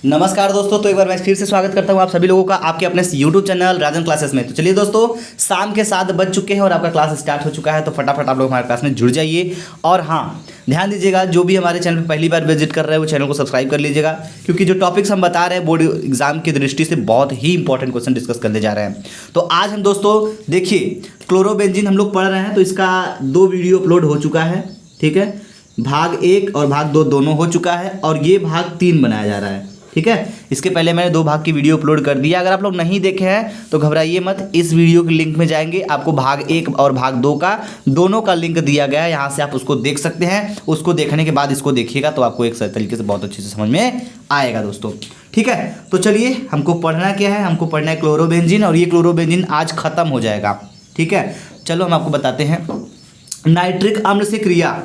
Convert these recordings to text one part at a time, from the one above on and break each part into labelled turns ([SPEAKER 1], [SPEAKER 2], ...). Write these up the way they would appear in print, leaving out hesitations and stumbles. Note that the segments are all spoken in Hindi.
[SPEAKER 1] नमस्कार दोस्तों, तो एक बार मैं फिर से स्वागत करता हूं आप सभी लोगों का आपके अपने YouTube चैनल राजन क्लासेस में। तो चलिए दोस्तों, शाम के 7 बज चुके हैं और आपका क्लास स्टार्ट हो चुका है। तो फटाफट आप लोग हमारे क्लास में जुड़ जाइए। और हाँ, ध्यान दीजिएगा, जो भी हमारे चैनल पर पहली बार विजिट कर रहे हैं वो चैनल को सब्सक्राइब कर लीजिएगा, क्योंकि जो टॉपिक्स हम बता रहे हैं बोर्ड एग्जाम की दृष्टि से बहुत ही इंपॉर्टेंट क्वेश्चन डिस्कस करने जा रहे हैं। तो आज हम दोस्तों देखिए, क्लोरोबेंजीन हम लोग पढ़ रहे हैं, तो इसका 2 वीडियो अपलोड हो चुका है। ठीक है, भाग 1 और भाग 2 दोनों हो चुका है और ये भाग 3 बनाया जा रहा है। ठीक है, इसके पहले मैंने 2 भाग की वीडियो अपलोड कर दिया। अगर आप लोग नहीं देखे हैं तो घबराइए मत, इस वीडियो के लिंक में जाएंगे, आपको भाग 1 और भाग 2 का दोनों का लिंक दिया गया है, यहाँ से आप उसको देख सकते हैं। उसको देखने के बाद इसको देखिएगा तो आपको एक तरीके से बहुत अच्छे से समझ में आएगा दोस्तों। ठीक है, तो चलिए, हमको पढ़ना क्या है, हमको पढ़ना है क्लोरोबेंजीन, और ये क्लोरोबेंजीन आज खत्म हो जाएगा। ठीक है, चलो हम आपको बताते हैं। नाइट्रिक अम्ल से क्रिया,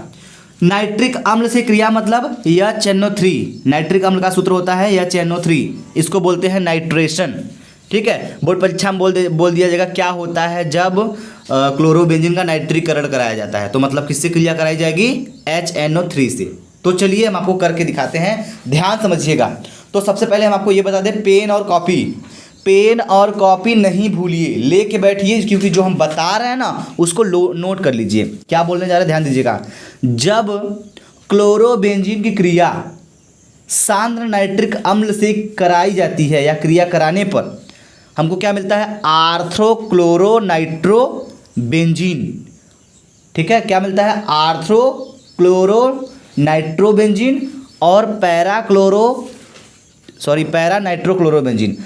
[SPEAKER 1] नाइट्रिक अम्ल से क्रिया मतलब NO3। नाइट्रिक अम्ल का सूत्र होता है NO3, इसको बोलते हैं नाइट्रेशन। ठीक है, बोर्ड परीक्षा में बोल दिया जाएगा क्या होता है जब क्लोरोबेंजीन का नाइट्रीकरण कराया जाता है। तो मतलब किससे क्रिया कराई जाएगी? HNO3 से। तो चलिए हम आपको करके दिखाते हैं, ध्यान समझिएगा। तो सबसे पहले हम आपको ये बता दें, पेन और कॉपी नहीं भूलिए, लेके बैठिए, क्योंकि जो हम बता रहे हैं ना उसको नोट कर लीजिए। क्या बोलने जा रहे हैं, ध्यान दीजिएगा। जब क्लोरोबेंजीन की क्रिया सांद्र नाइट्रिक अम्ल से कराई जाती है या क्रिया कराने पर हमको क्या मिलता है? आर्थ्रोक्लोरोनाइट्रोबेंजीन। ठीक है, क्या मिलता है? आर्थ्रोक्लोरोनाइट्रोबेंजीन और पैरानाइट्रोक्लोरोबेंजीन।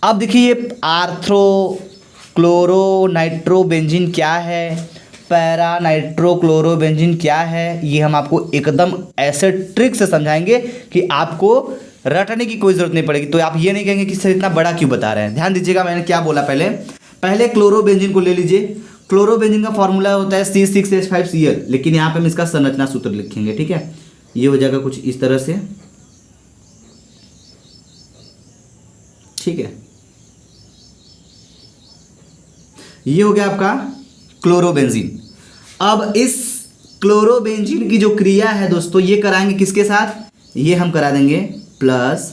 [SPEAKER 1] अब देखिए, ये आर्थ्रोक्लोरोनाइट्रोबेंजीन क्या है, पैरानाइट्रोक्लोरोबेंजीन क्या है, ये हम आपको एकदम ऐसे ट्रिक से समझाएंगे कि आपको रटने की कोई ज़रूरत नहीं पड़ेगी। तो आप ये नहीं कहेंगे कि सर इतना बड़ा क्यों बता रहे हैं। ध्यान दीजिएगा, मैंने क्या बोला। पहले क्लोरोबेंजीन को ले लीजिए। क्लोरोबेंजीन का फॉर्मूला होता है C6H5Cl, लेकिन यहाँ पे हम इसका संरचना सूत्र लिखेंगे। ठीक है, ये हो जाएगा कुछ इस तरह से। ठीक है, ये हो गया आपका क्लोरोबेंजीन। अब इस क्लोरोबेंजीन की जो क्रिया है दोस्तों, ये कराएंगे किसके साथ? ये हम करा देंगे प्लस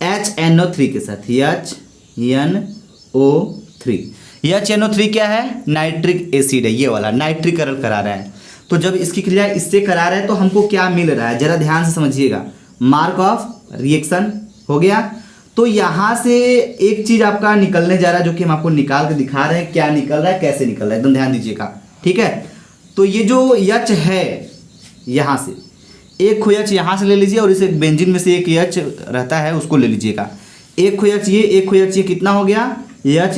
[SPEAKER 1] HNO3 के साथ, HNO3। HNO3 क्या है? नाइट्रिक एसिड है, ये वाला नाइट्रीकरण करा रहा है। तो जब इसकी क्रिया इससे करा रहा है तो हमको क्या मिल रहा है, जरा ध्यान से समझिएगा। मार्क ऑफ रिएक्शन हो गया। तो यहाँ से एक चीज आपका निकलने जा रहा है, जो कि हम आपको निकाल के दिखा रहे हैं। क्या निकल रहा है, कैसे निकल रहा है, एकदम ध्यान दीजिएगा। ठीक है, तो ये जो H है, यहाँ से एक खो H यहाँ से ले लीजिए, और इस बेंजीन में से एक H रहता है उसको ले लीजिएगा। एक खो H ये, एक खो H ये, कितना हो गया? H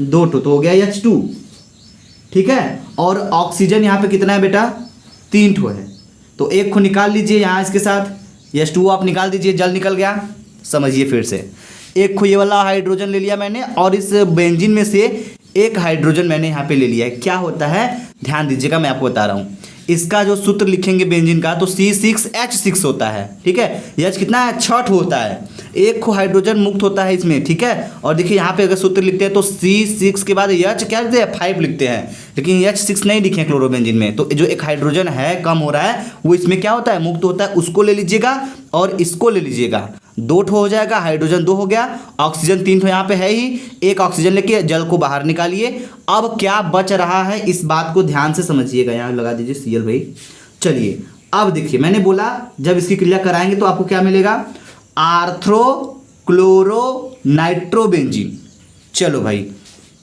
[SPEAKER 1] 2 तो हो गया H2। ठीक है, और ऑक्सीजन यहाँ पे कितना है बेटा? 3 ठो है। तो एक खो निकाल लीजिए यहाँ इसके साथ, H2 आप निकाल दीजिए, जल निकल गया। समझिए फिर से, एक खो ये वाला हाइड्रोजन ले लिया मैंने, और इस बेंजीन में से एक हाइड्रोजन मैंने यहाँ पे ले लिया है। क्या होता है, ध्यान दीजिएगा, मैं आपको बता रहा हूँ। इसका जो सूत्र लिखेंगे बेंजीन का, तो C6H6 होता है। ठीक है, H कितना है? 6 होता है। एक खो हाइड्रोजन मुक्त होता है इसमें। ठीक है, और देखिए यहाँ पे अगर सूत्र लिखते हैं तो C6 के बाद H क्या लिखते हैं? 5 लिखते हैं, लेकिन H6 नहीं लिखे क्लोरोबेंजीन में। तो जो एक हाइड्रोजन है कम हो रहा है, वो इसमें क्या होता है? मुक्त होता है। उसको ले लीजिएगा और इसको ले लीजिएगा, 2 ठो हो जाएगा। हाइड्रोजन 2 हो गया, ऑक्सीजन 3 ठो यहाँ पे है ही। एक ऑक्सीजन लेके जल को बाहर निकालिए। अब क्या बच रहा है, इस बात को ध्यान से समझिएगा। यहाँ लगा दीजिए Cl भाई। चलिए, अब देखिए, मैंने बोला जब इसकी क्रिया कराएंगे तो आपको क्या मिलेगा? आर्थ्रोक्लोरोनाइट्रोबेंजीन। चलो भाई,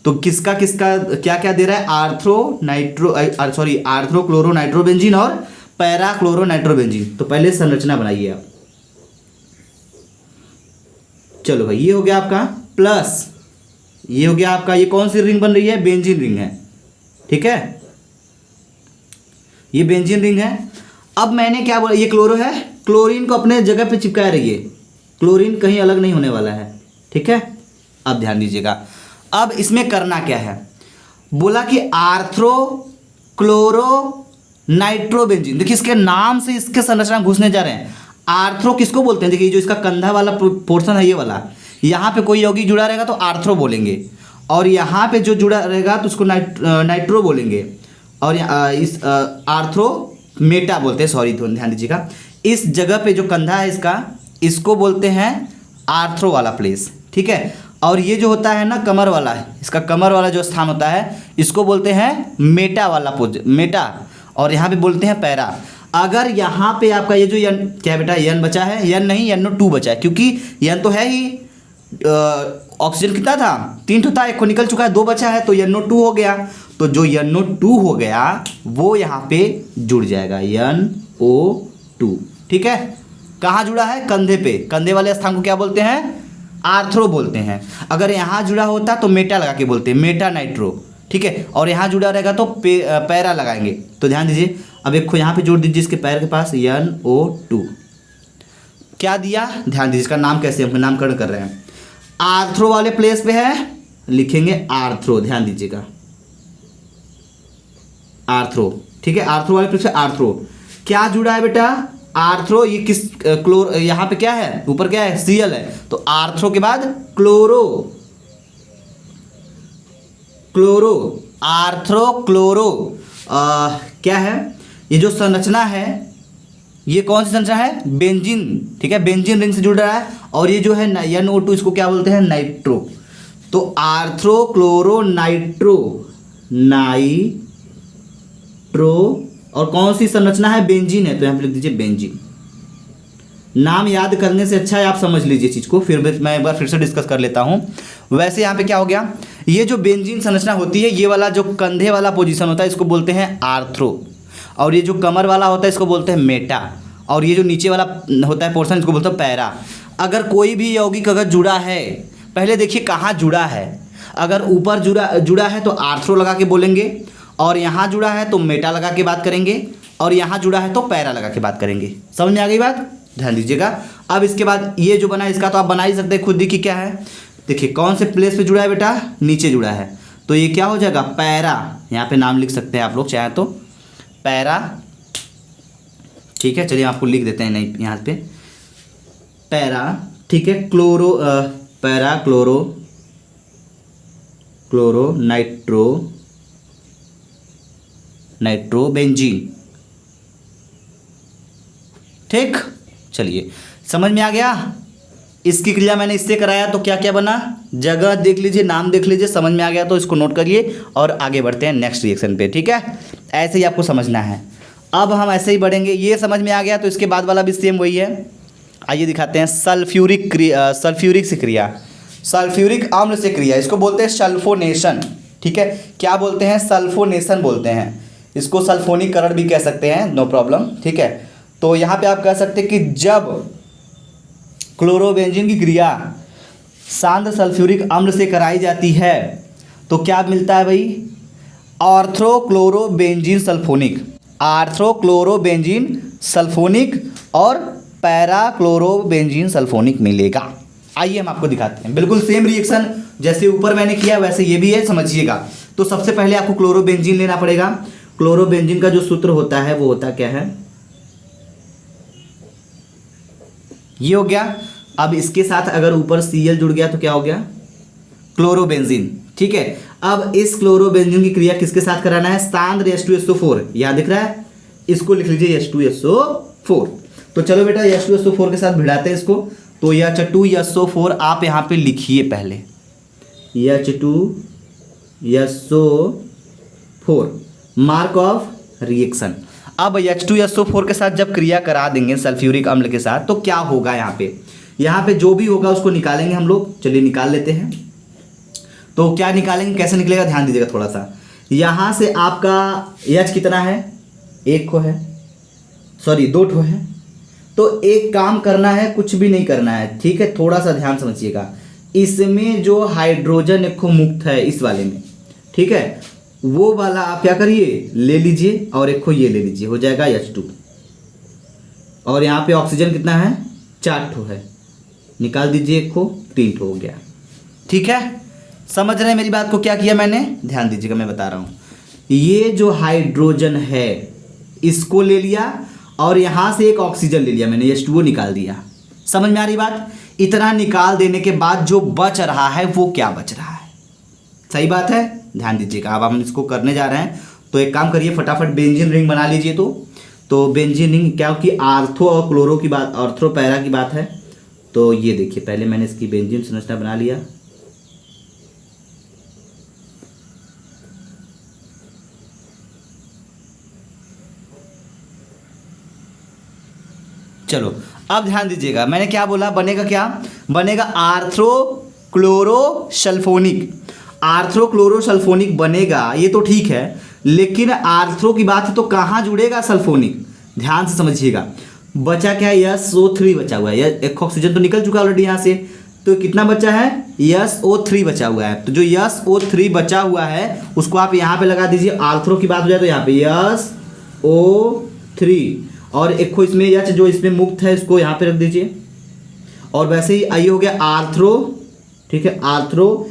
[SPEAKER 1] तो किसका क्या क्या दे रहा है? आर्थ्रोक्लोरोनाइट्रोबेंजीन और पैराक्लोरोनाइट्रोबेंजीन। तो पहले संरचना बनाइए आप। चलो भाई, ये हो गया आपका प्लस, ये हो गया आपका, ये कौन सी रिंग बन रही है? बेंजीन रिंग है। ठीक है, ये बेंजीन रिंग है। अब मैंने क्या बोला, ये क्लोरो है, क्लोरीन को अपने जगह पे चिपकाए रहिए, क्लोरीन कहीं अलग नहीं होने वाला है। ठीक है, अब ध्यान दीजिएगा। अब इसमें करना क्या है, बोला कि आर्थ्रोक्लोरोनाइट्रोबेंजीन। देखिए, इसके नाम से इसके संरचना घुसने जा रहे हैं। आर्थ्रो किसको बोलते हैं? देखिए, जो इसका कंधा वाला पोर्शन है, ये वाला, यहाँ पे कोई यौगिक जुड़ा रहेगा तो आर्थ्रो बोलेंगे, और यहाँ पे जो जुड़ा रहेगा तो उसको नाइट्रो बोलेंगे, और इस आर्थ्रो मेटा बोलते हैं। सॉरी, ध्यान दीजिएगा, इस जगह पे जो कंधा है इसका, इसको बोलते हैं आर्थ्रो वाला प्लेस, ठीक है। और ये जो होता है ना कमर वाला, इसका कमर वाला जो स्थान होता है इसको बोलते हैं मेटा वाला मेटा, और यहाँ पे बोलते हैं पैरा। अगर यहाँ पे आपका ये जो यन क्या बेटा यन बचा है, यन नहीं NO2 बचा है, क्योंकि यन तो है ही, ऑक्सीजन कितना था 3 था, 1 को निकल चुका है, 2 बचा है तो NO2 हो गया। तो जो NO2 हो गया वो यहाँ पे जुड़ जाएगा NO2, ठीक है। कहाँ जुड़ा है? कंधे पे। कंधे वाले स्थान को क्या बोलते हैं? आर्थ्रो बोलते हैं। अगर यहाँ जुड़ा होता तो मेटा लगा के बोलते हैं, मेटा नाइट्रो, ठीक है। और यहाँ जुड़ा रहेगा तो पैरा लगाएंगे। तो ध्यान दीजिए, अब एक को यहाँ पे जोड़ दीजिए इसके पैर के पास, NO2 क्या दिया, ध्यान दीजिए इसका नाम कैसे हम नामकरण कर रहे हैं। आर्थ्रो वाले प्लेस पे है, लिखेंगे आर्थ्रो, ध्यान दीजिएगा आर्थ्रो, ठीक है। आर्थ्रो वाले प्लेस पे आर्थ्रो। क्या जुड़ा है बेटा? आर्थ्रो। ये किस क्लोर, यहाँ पे क्या है ऊपर क्या है? Cl है, तो आर्थ्रो के बाद क्लोरो, क्लोरो, आर्थ्रो क्लोरो। क्या है ये जो संरचना है, ये कौन सी संरचना है? बेंजीन, ठीक है, बेंजीन रिंग से जुड़ रहा है। और ये जो है NO2 इसको क्या बोलते हैं? नाइट्रो। तो आर्थ्रो क्लोरो नाइट्रो, नाइट्रो। और कौन सी संरचना है? बेंजीन है, तो यहाँ पे लिख दीजिए बेंजीन। नाम याद करने से अच्छा है आप समझ लीजिए चीज़ को, फिर मैं एक बार फिर से डिस्कस कर लेता हूँ। वैसे यहाँ पे क्या हो गया, ये जो बेंजीन संरचना होती है, ये वाला जो कंधे वाला पोजीशन होता है इसको बोलते हैं आर्थ्रो, और ये जो कमर वाला होता है इसको बोलते हैं मेटा, और ये जो नीचे वाला होता है पोर्शन इसको बोलते हैं पैरा। अगर कोई भी यौगिक अगर जुड़ा है, पहले देखिए कहाँ जुड़ा है। अगर ऊपर जुड़ा है तो आर्थ्रो लगा के बोलेंगे, और यहाँ जुड़ा है तो मेटा लगा के बात करेंगे, और यहाँ जुड़ा है तो पैरा लगा के बात करेंगे। समझ में आ गई बात? ध्यान दीजिएगा। अब इसके बाद ये जो बना है इसका तो आप बना ही सकते हैं खुद ही कि क्या है। देखिए कौन से प्लेस पे जुड़ा है बेटा? नीचे जुड़ा है, तो ये क्या हो जाएगा? पैरा। यहाँ पे नाम लिख सकते हैं आप लोग चाहे तो, पैरा, ठीक है। चलिए आपको लिख देते हैं, नहीं यहाँ पे पैरा, ठीक है। Chloro, para chloro, chloro nitro, nitro benzene, ठीक। चलिए समझ में आ गया। इसकी क्रिया मैंने इससे कराया तो क्या क्या बना, जगह देख लीजिए, नाम देख लीजिए, समझ में आ गया तो इसको नोट करिए और आगे बढ़ते हैं नेक्स्ट रिएक्शन पे, ठीक है। ऐसे ही आपको समझना है। अब हम ऐसे ही बढ़ेंगे, ये समझ में आ गया तो इसके बाद वाला भी सेम वही है। आइए दिखाते हैं सल्फ्यूरिक से क्रिया, सल्फ्यूरिक अम्ल से क्रिया, इसको बोलते हैं सल्फोनेशन, ठीक है। क्या बोलते हैं? सल्फोनेशन बोलते हैं इसको, सल्फोनीकरण भी कह सकते हैं, नो प्रॉब्लम, ठीक है। तो यहाँ पे आप कह सकते हैं कि जब क्लोरोबेंजीन की क्रिया सांद्र सल्फ्यूरिक अम्ल से कराई जाती है तो क्या मिलता है भाई? ऑर्थोक्लोरोबेंजीन सल्फोनिक, आर्थ्रोक्लोरोबेंजीन सल्फोनिक और पैराक्लोरोबेंजीन सल्फोनिक मिलेगा। आइए हम आपको दिखाते हैं, बिल्कुल सेम रिएक्शन जैसे ऊपर मैंने किया वैसे ये भी है, समझिएगा। तो सबसे पहले आपको क्लोरोबेंजीन लेना पड़ेगा। क्लोरोबेंजीन का जो सूत्र होता है वो होता क्या है? ये हो गया। अब इसके साथ अगर ऊपर Cl जुड़ गया तो क्या हो गया? क्लोरोबेंजीन, ठीक है। अब इस क्लोरोबेंजीन की क्रिया किसके साथ कराना है? सांद्र H2SO4, यहाँ दिख रहा है, इसको लिख लीजिए H2SO4। तो चलो बेटा H2SO4 के साथ भिड़ाते हैं इसको। तो H2SO4 आप यहाँ पे लिखिए पहले, H2SO4 मार्क ऑफ रिएक्शन। अब H2SO4 के साथ जब क्रिया करा देंगे सल्फ्यूरिक अम्ल के साथ तो क्या होगा? यहाँ पे जो भी होगा उसको निकालेंगे हम लोग। चलिए निकाल लेते हैं। तो क्या निकालेंगे, कैसे निकलेगा, ध्यान दीजिएगा थोड़ा सा। यहाँ से आपका H कितना है? 1 को है, सॉरी 2 ठो है। तो एक काम करना है, कुछ भी नहीं करना है, ठीक है। थोड़ा सा ध्यान समझिएगा। इसमें जो हाइड्रोजन एक मुक्त है इस वाले में, ठीक है, वो वाला आप क्या करिए, ले लीजिए और एक को ये ले लीजिए, हो जाएगा H2। और यहाँ पे ऑक्सीजन कितना है? 4 ठो है, निकाल दीजिए एक को, 3 ठो हो गया, ठीक है। समझ रहे हैं मेरी बात को? क्या किया मैंने, ध्यान दीजिएगा, मैं बता रहा हूँ। ये जो हाइड्रोजन है इसको ले लिया और यहाँ से एक ऑक्सीजन ले लिया मैंने, H2O निकाल दिया। समझ में आ रही बात? इतना निकाल देने के बाद जो बच रहा है वो क्या बच रहा है? सही बात है, ध्यान दीजिएगा। अब हम इसको करने जा रहे हैं, तो एक काम करिए, फटाफट बेंजीन रिंग बना लीजिए। तो बेंजीन रिंग क्या, कि आर्थो और क्लोरो की बात, आर्थ्रो पैरा की बात है, तो ये देखिए, पहले मैंने इसकी बेंजीन संरचना बना लिया। चलो अब ध्यान दीजिएगा, मैंने क्या बोला, बनेगा क्या, बनेगा आर्थ्रोक्लोरोसल्फोनिक। आर्थ्रोक्लोरोसल्फोनिक बनेगा, ये तो ठीक है, लेकिन आर्थ्रो की बात है तो कहाँ जुड़ेगा सल्फोनिक, ध्यान से समझिएगा। बचा क्या है, SO3 बचा हुआ है, एक ऑक्सीजन तो निकल चुका ऑलरेडी यहाँ से, तो कितना बचा है, SO3 बचा हुआ है। तो जो SO3 बचा हुआ है उसको आप यहाँ पे लगा दीजिए। आर्थ्रो की बात हो जाए तो यहाँ पे SO3, और एक खो इसमें H जो इसमें मुक्त है इसको यहाँ पे रख दीजिए। और वैसे ही आइए हो गया आर्थ्रो, ठीक है, आर्थ्रो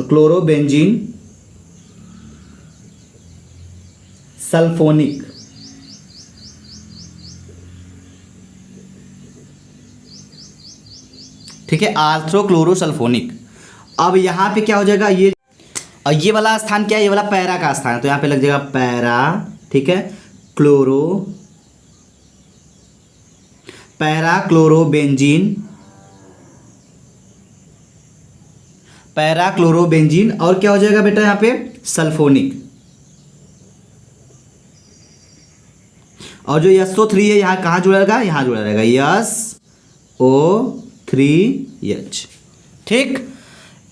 [SPEAKER 1] क्लोरोबेंजीन सल्फोनिक। ठीक है, आर्थ्रोक्लोरोसल्फोनिक। अब यहाँ पे क्या हो जाएगा, ये वाला स्थान क्या है, ये वाला पैरा का स्थान है, तो यहाँ पे लग जाएगा पैरा, ठीक है, पैरा क्लोरोबेंजीन, और क्या हो जाएगा बेटा यहाँ पे सल्फोनिक। और जो SO3 है यहाँ कहाँ जुड़ा रहेगा, यहाँ जुड़ा रहेगा SO3H। ठीक,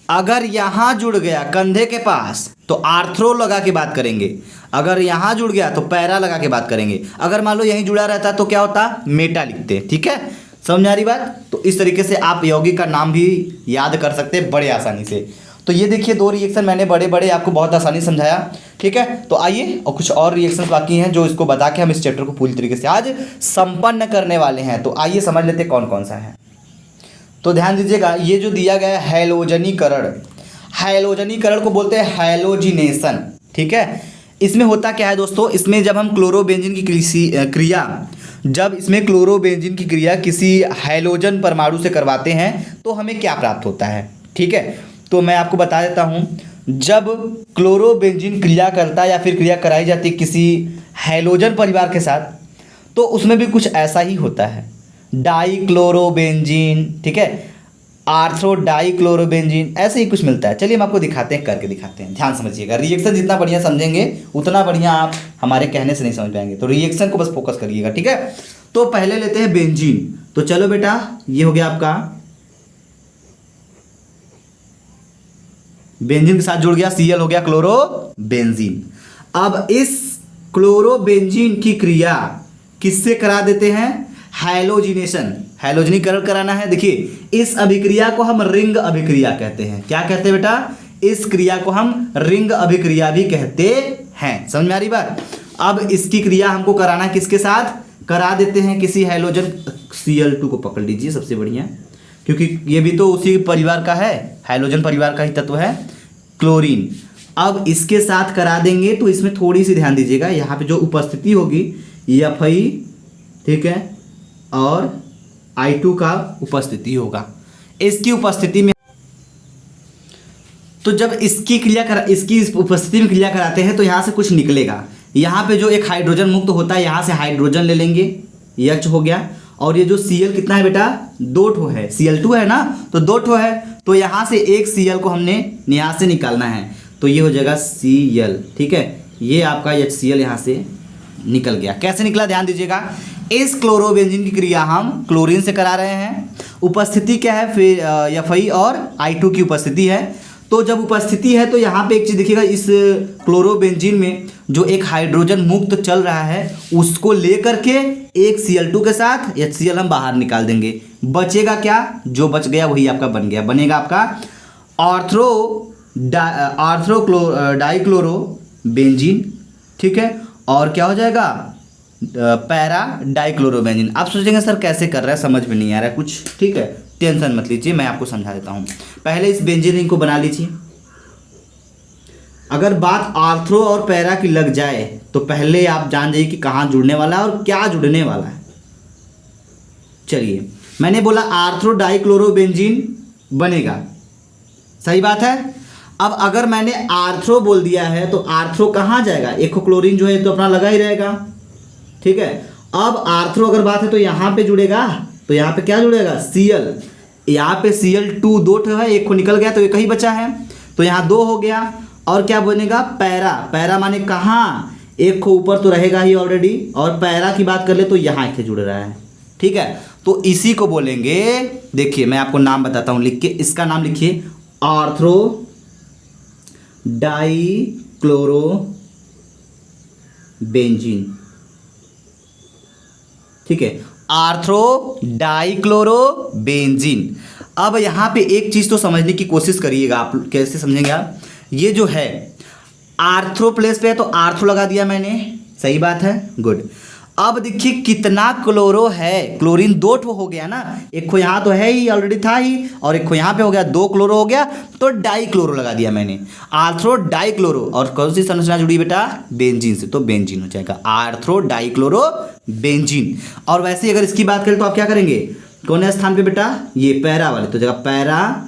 [SPEAKER 1] अगर यहाँ जुड़ गया कंधे के पास तो आर्थ्रो लगा के बात करेंगे, अगर यहाँ जुड़ गया तो पैरा लगा के बात करेंगे, अगर मान लो यहीं जुड़ा रहता तो क्या होता, मेटा लिखते। ठीक है, समझ आ रही बात। तो इस तरीके से आप यौगिक का नाम भी याद कर सकते हैं बड़े आसानी से। तो ये देखिए 2 रिएक्शन मैंने बड़े बड़े आपको बहुत आसानी समझाया। ठीक है, तो आइए और कुछ और रिएक्शंस बाकी हैं जो इसको बता के हम इस चैप्टर को पूरी तरीके से आज संपन्न करने वाले हैं। तो आइए समझ लेते हैं कौन कौन सा है। तो ध्यान दीजिएगा, ये जो दिया गया है हैलोजनीकरण, हैलोजनीकरण को बोलते हैं हैलोजिनेशन। ठीक है, इसमें होता क्या है दोस्तों, इसमें जब हम क्लोरोबेंजीन की क्रिया किसी हैलोजन परमाणु से करवाते हैं तो हमें क्या प्राप्त होता है। ठीक है, तो मैं आपको बता देता हूँ, जब क्लोरोबेंजीन क्रिया करता है या फिर क्रिया कराई जाती है किसी हैलोजन परिवार के साथ, तो उसमें भी कुछ ऐसा ही होता है, डाइक्लोरोबेंजीन, ठीक है, आर्थ्रो डाइक्लोरोबेंजीन, ऐसे ही कुछ मिलता है। चलिए हम आपको दिखाते हैं, करके दिखाते हैं। ध्यान समझिएगा, रिएक्शन जितना बढ़िया समझेंगे उतना बढ़िया आप हमारे कहने से नहीं समझ पाएंगे, तो रिएक्शन को बस फोकस करिएगा। ठीक है, तो पहले लेते हैं बेंजीन। तो चलो बेटा, ये हो गया आपका बेंजीन के साथ जुड़ गया, Cl हो गया क्लोरोबेंजीन। अब इस क्लोरोबेंजीन की क्रिया किससे करा देते हैं, हैलोजिनेशन, हैलोजनीकरण कराना है। देखिए, इस अभिक्रिया को हम रिंग अभिक्रिया कहते हैं। क्या कहते हैं बेटा, इस क्रिया को हम रिंग अभिक्रिया भी कहते हैं। समझ में आ रही बात। अब इसकी क्रिया हमको कराना किसके साथ, करा देते हैं किसी हैलोजन, Cl2 को पकड़ लीजिए सबसे बढ़िया, क्योंकि ये भी तो उसी परिवार का है, हैलोजन परिवार का ही तत्व है, क्लोरीन। अब इसके साथ करा देंगे तो इसमें थोड़ी सी ध्यान दीजिएगा, यहाँ पे जो उपस्थिति होगी Fe, ठीक है, और I2 का उपस्थिति होगा। इसकी उपस्थिति में, तो जब इसकी उपस्थिति में क्रिया कराते हैं तो यहाँ से कुछ निकलेगा। यहाँ पे जो एक हाइड्रोजन मुक्त होता है, यहाँ से हाइड्रोजन ले लेंगे, H हो गया। और ये जो Cl कितना है बेटा, 2 ठो है, Cl2 है ना, तो 2 ठो है, तो यहाँ से एक Cl को हमने यहाँ से निकालना है, तो ये हो जाएगा Cl। ठीक है, ये आपका HCl यहाँ से निकल गया। कैसे निकला, ध्यान दीजिएगा, इस क्लोरोबेंजीन की क्रिया हम क्लोरीन से करा रहे हैं। उपस्थिति क्या है, फिर Fe और I2 की उपस्थिति है। तो जब उपस्थिति है तो यहाँ पे एक चीज़ देखिएगा, इस क्लोरोबेंजीन में जो एक हाइड्रोजन मुक्त चल रहा है उसको लेकर के एक Cl2 के साथ HCl हम बाहर निकाल देंगे। बचेगा क्या, जो बच गया वही आपका बन गया, बनेगा आपका आर्थ्रो डाइक्लोरोबेंजीन। ठीक है, और क्या हो जाएगा, पैरा डाइक्लोरोबेंजीन। आप सोचेंगे सर कैसे कर रहा है, समझ में नहीं आ रहा है कुछ। ठीक है, टेंशन मत लीजिए, मैं आपको समझा देता हूँ। पहले इस बेंजीन रिंग को बना लीजिए। अगर बात आर्थ्रो और पैरा की लग जाए तो पहले आप जान जाइए कि कहाँ जुड़ने वाला है और क्या जुड़ने वाला है। चलिए, मैंने बोला आर्थ्रो डाइक्लोरोबेंजीन बनेगा, सही बात है। अब अगर मैंने आर्थ्रो बोल दिया है तो आर्थ्रो कहाँ जाएगा, एक क्लोरीन जो है तो अपना लगा ही रहेगा, ठीक है। अब आर्थ्रो अगर बात है तो यहाँ पे जुड़ेगा, तो यहाँ पे क्या जुड़ेगा, Cl, यहाँ पे Cl2 दो है, एक को निकल गया तो एक ही बचा है, तो यहाँ 2 हो गया। और क्या बनेगा, पैरा, पैरा माने कहाँ, एक को ऊपर तो रहेगा ही ऑलरेडी, और पैरा की बात कर ले तो यहाँ एक जुड़ रहा है, ठीक है। तो इसी को बोलेंगे, देखिए मैं आपको नाम बताता हूँ लिख के, इसका नाम लिखिए आर्थ्रो डाइक्लोरो बेंजीन, ठीक है, आर्थ्रो डाइक्लोरो बेंजीन। अब यहाँ पे एक चीज़ तो समझने की कोशिश करिएगा आप, कैसे समझेंगे आप, ये जो है आर्थ्रो प्लेस पे है तो आर्थ्रो लगा दिया मैंने, सही बात है, गुड। अब देखिए कितना क्लोरो है, क्लोरीन 2 हो गया ना, एक को यहाँ तो है ही, ऑलरेडी था ही, और एक को यहाँ पे हो गया, 2 क्लोरो हो गया, तो डाइक्लोरो लगा दिया मैंने, आर्थ्रो डाइक्लोरो। और कौन सी संरचना जुड़ी बेटा, बेंजीन से, तो बेंजीन हो जाएगा आर्थ्रो डाइक्लोरो बेंजीन। और वैसे ही अगर इसकी बात करें तो आप क्या करेंगे, कौन है स्थान पे बेटा, ये पैरा वाले, तो जगह पैरा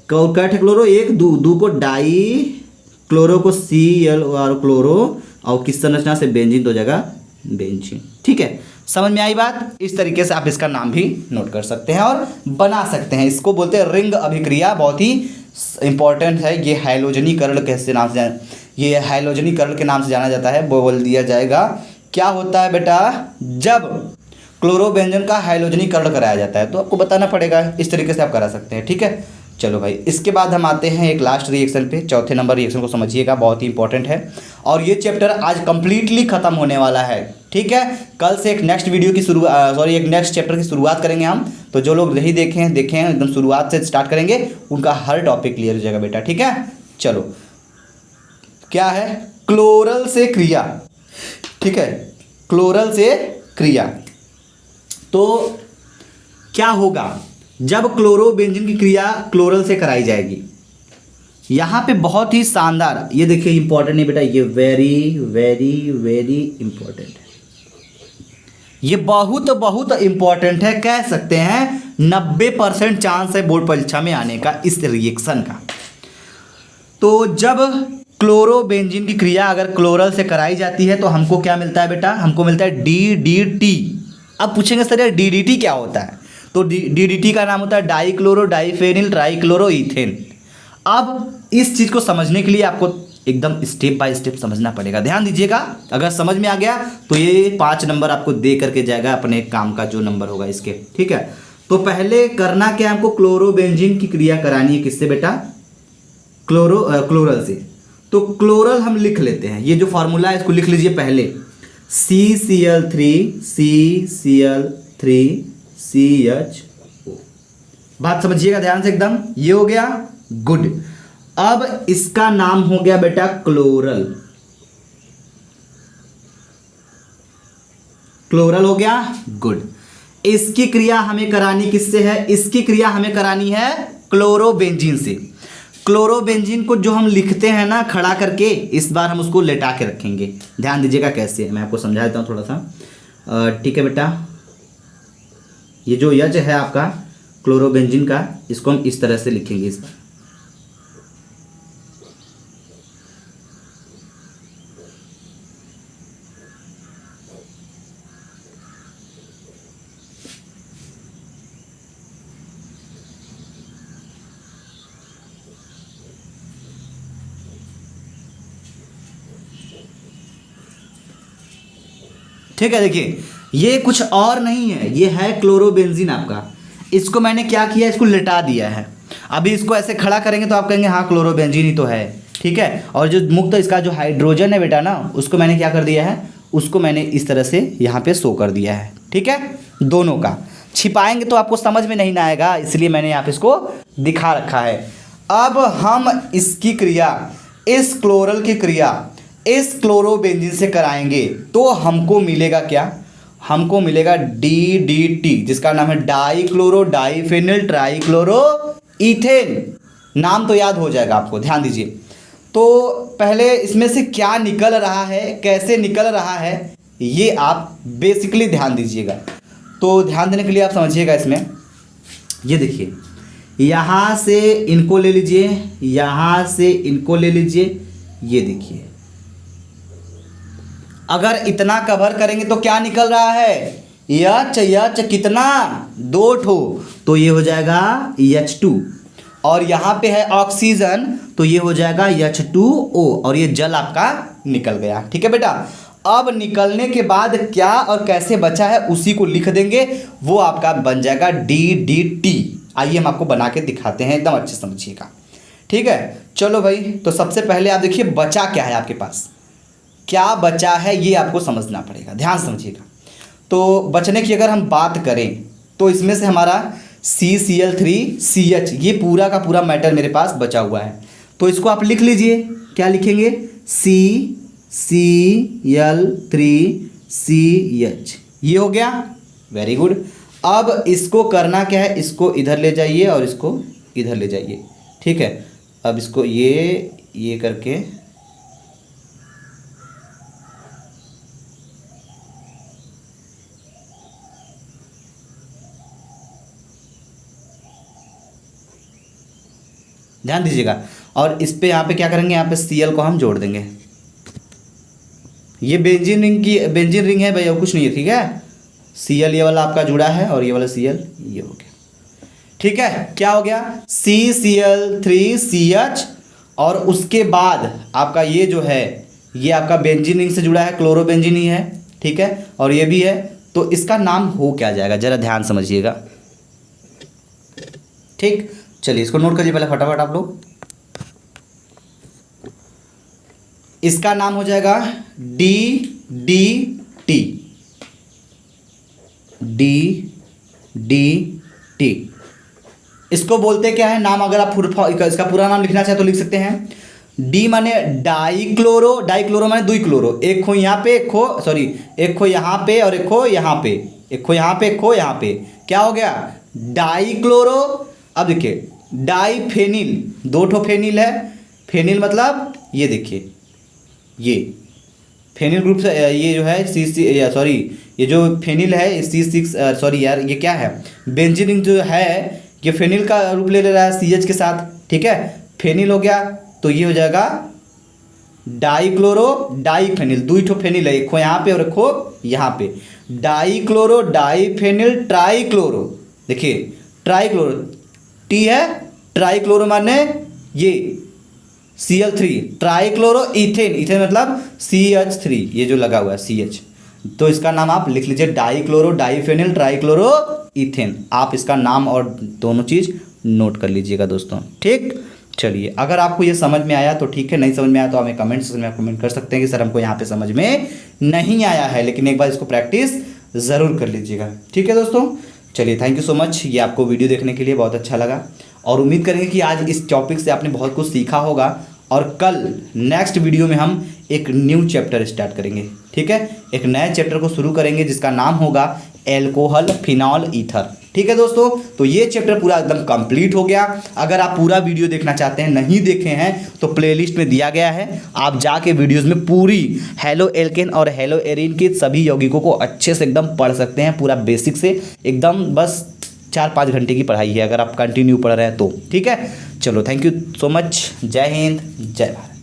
[SPEAKER 1] कैठ क्लोरो, एक दो को डाई क्लोरो को Cl और क्लोरो, और किस संरचना से, बेंजीन, तो जगह बेंजीन, ठीक है। समझ में आई बात, इस तरीके से आप इसका नाम भी नोट कर सकते हैं और बना सकते हैं। इसको बोलते हैं रिंग अभिक्रिया, बहुत ही इंपॉर्टेंट है। ये हैलोजनीकरण कैसे नाम से, ये हैलोजनीकरण के नाम से जाना जाता है, वो बोल दिया जाएगा। क्या होता है बेटा, जब क्लोरोबेंजन का हैलोजनीकरण कराया जाता है तो आपको बताना पड़ेगा, इस तरीके से आप करा सकते हैं, ठीक है। चलो भाई, इसके बाद हम आते हैं एक लास्ट रिएक्शन पे, चौथे नंबर रिएक्शन को समझिएगा, बहुत ही इंपॉर्टेंट है और ये चैप्टर आज कंप्लीटली खत्म होने वाला है, ठीक है। कल से एक नेक्स्ट वीडियो की एक नेक्स्ट चैप्टर की शुरुआत करेंगे हम, तो जो लोग नहीं देखें एकदम शुरुआत से स्टार्ट करेंगे, उनका हर टॉपिक क्लियर हो जाएगा बेटा, ठीक है। चलो, क्या है, क्लोरल से क्रिया, ठीक है, क्लोरल से क्रिया। तो क्या होगा जब क्लोरोबेंजीन की क्रिया क्लोरल से कराई जाएगी, यहाँ पे बहुत ही शानदार, ये देखिए इंपॉर्टेंट है बेटा, ये वेरी वेरी वेरी इंपॉर्टेंट है, ये बहुत बहुत इंपॉर्टेंट है, कह सकते हैं 90% चांस है बोर्ड परीक्षा में आने का इस रिएक्शन का। तो जब क्लोरोबेंजीन की क्रिया अगर क्लोरल से कराई जाती है तो हमको क्या मिलता है बेटा, हमको मिलता है DDT। अब पूछेंगे सर यार DDT क्या होता है, तो DDT का नाम होता है डाइक्लोरो डाइफेनिल ट्राइक्लोरो इथेन। अब इस चीज़ को समझने के लिए आपको एकदम स्टेप बाय स्टेप समझना पड़ेगा, ध्यान दीजिएगा। अगर समझ में आ गया तो ये 5 नंबर आपको दे करके जाएगा अपने काम का जो नंबर होगा इसके, ठीक है। तो पहले करना क्या, हमको क्लोरोबेंजीन की क्रिया करानी है, किससे बेटा, क्लोरल से। तो क्लोरल हम लिख लेते हैं, ये जो फॉर्मूला है इसको लिख लीजिए पहले, CCl3CCl3CHO। बात समझिएगा ध्यान से एकदम, ये हो गया, गुड। अब इसका नाम हो गया बेटा क्लोरल, क्लोरल हो गया, गुड। इसकी क्रिया हमें करानी किससे है, इसकी क्रिया हमें करानी है क्लोरोबेंजीन से। क्लोरोबेंजीन को जो हम लिखते हैं ना खड़ा करके, इस बार हम उसको लेटा के रखेंगे, ध्यान दीजिएगा कैसे, मैं आपको समझा देता हूँ थोड़ा सा, ठीक है बेटा। ये जो यज है आपका क्लोरोबेंजीन का, इसको हम इस तरह से लिखेंगे इस बार, ठीक है। देखिए ये कुछ और नहीं है, ये है क्लोरोबेंजीन आपका। इसको मैंने क्या किया, इसको लिटा दिया है। अभी इसको ऐसे खड़ा करेंगे तो आप कहेंगे हाँ क्लोरोबेंजीन ही तो है, ठीक है। और जो मुक्त इसका जो हाइड्रोजन है बेटा ना, उसको मैंने क्या कर दिया है, उसको मैंने इस तरह से यहाँ पे शो कर दिया है, ठीक है। दोनों का छिपाएंगे तो आपको समझ में नहीं आएगा, इसलिए मैंने यहाँ पे इसको दिखा रखा है। अब हम इसकी क्रिया, इस क्लोरल की क्रिया इस क्लोरोबेंजीन से कराएंगे तो हमको मिलेगा क्या, हमको मिलेगा DDT, जिसका नाम है डाइक्लोरो डाइफेनिल ट्राइक्लोरो इथेन। नाम तो याद हो जाएगा आपको, ध्यान दीजिए। तो पहले इसमें से क्या निकल रहा है, कैसे निकल रहा है, ये आप बेसिकली ध्यान दीजिएगा। तो ध्यान देने के लिए आप समझिएगा इसमें, ये देखिए यहाँ से इनको ले लीजिए, यहाँ से इनको ले लीजिए, ये देखिए अगर इतना कवर करेंगे तो क्या निकल रहा है, एच एच कितना 2 ठो, तो ये हो जाएगा H2। और यहाँ पे है ऑक्सीजन तो ये हो जाएगा H2O और ये जल आपका निकल गया। ठीक है बेटा, अब निकलने के बाद क्या और कैसे बचा है उसी को लिख देंगे, वो आपका बन जाएगा DDT। आइए हम आपको बना के दिखाते हैं, एकदम अच्छे समझिएगा। ठीक है, चलो भाई, तो सबसे पहले आप देखिए बचा क्या है, आपके पास क्या बचा है ये आपको समझना पड़ेगा, ध्यान समझिएगा। तो बचने की अगर हम बात करें तो इसमें से हमारा CCl3CH ये पूरा का पूरा मैटर मेरे पास बचा हुआ है, तो इसको आप लिख लीजिए। क्या लिखेंगे, CCl3CH, ये हो गया, वेरी गुड। अब इसको करना क्या है, इसको इधर ले जाइए और इसको इधर ले जाइए। ठीक है, अब इसको ये करके ध्यान दीजिएगा, और इस पे यहाँ पे क्या करेंगे, यहाँ पे Cl को हम जोड़ देंगे। ये बेंजीन रिंग है भैया, कुछ नहीं है। ठीक है, Cl ये वाला आपका जुड़ा है और ये वाला Cl ये हो गया। ठीक है, क्या हो गया, CCl3CH और उसके बाद आपका ये जो है ये आपका बेंजीन रिंग से जुड़ा है, क्लोरोबेंजीन ही है। ठीक है, और ये भी है, तो इसका नाम हो क्या जाएगा, जरा ध्यान समझिएगा। ठीक, चलिए इसको नोट करिए पहले फटाफट आप लोग। इसका नाम हो जाएगा DDT। DDT इसको बोलते क्या है नाम, अगर आप इसका पूरा नाम लिखना चाहे तो लिख सकते हैं। डी माने डाइक्लोरो, डाइक्लोरो माने दुई क्लोरो, एक खो यहाँ पे, एक खो यहाँ पे और एक खो यहाँ पे, एक खो यहाँ पे, एक खो यहाँ पे, क्या हो गया, डाइक्लोरो। अब देखिए डाइफेनिल, 2 ठो फेनिल है, फेनिल मतलब ये देखिए ये फेनिल ग्रुप से ये जो है ये जो फेनिल है C6 ये क्या है, बेंजीन रिंग जो है ये फेनिल का रूप ले रहा है CH के साथ। ठीक है, फेनिल हो गया तो ये हो जाएगा डाइक्लोरो डाइफेनिल, 2 ठो फेनिल है, एक खो यहाँ पे और एक खो यहाँ पे, डाइक्लोरो डाइफेनिल ट्राइक्लोरो। देखिए ट्राइक्लोरो टी है, ट्राइक्लोरो माने ये Cl3, ट्राइक्लोरो इथेन, इथेन मतलब CH3 ये जो लगा हुआ है CH, तो इसका नाम आप लिख लीजिए डाइक्लोरो डाइफेनिल ट्राइक्लोरो इथेन। आप इसका नाम और दोनों चीज़ नोट कर लीजिएगा दोस्तों। ठीक, चलिए अगर आपको ये समझ में आया तो ठीक है, नहीं समझ में आया तो हमें कमेंट सेक्शन में कमेंट कर सकते हैं कि सर हमको यहाँ पे समझ में नहीं आया है, लेकिन एक बार इसको प्रैक्टिस ज़रूर कर लीजिएगा। ठीक है दोस्तों, चलिए थैंक यू सो मच, ये आपको वीडियो देखने के लिए बहुत अच्छा लगा और उम्मीद करेंगे कि आज इस टॉपिक से आपने बहुत कुछ सीखा होगा और कल नेक्स्ट वीडियो में हम एक न्यू चैप्टर स्टार्ट करेंगे। ठीक है, एक नए चैप्टर को शुरू करेंगे जिसका नाम होगा एल्कोहल फिनॉल ईथर। ठीक है दोस्तों, तो ये चैप्टर पूरा एकदम कंप्लीट हो गया। अगर आप पूरा वीडियो देखना चाहते हैं, नहीं देखे हैं तो प्लेलिस्ट में दिया गया है, आप जाके वीडियोस में पूरी हेलो एल्केन और हेलो एरीन के सभी यौगिकों को अच्छे से एकदम पढ़ सकते हैं, पूरा बेसिक से एकदम, बस 4-5 घंटे की पढ़ाई है अगर आप कंटिन्यू पढ़ रहे हैं तो। ठीक है, चलो थैंक यू सो मच, जय हिंद जय भारत।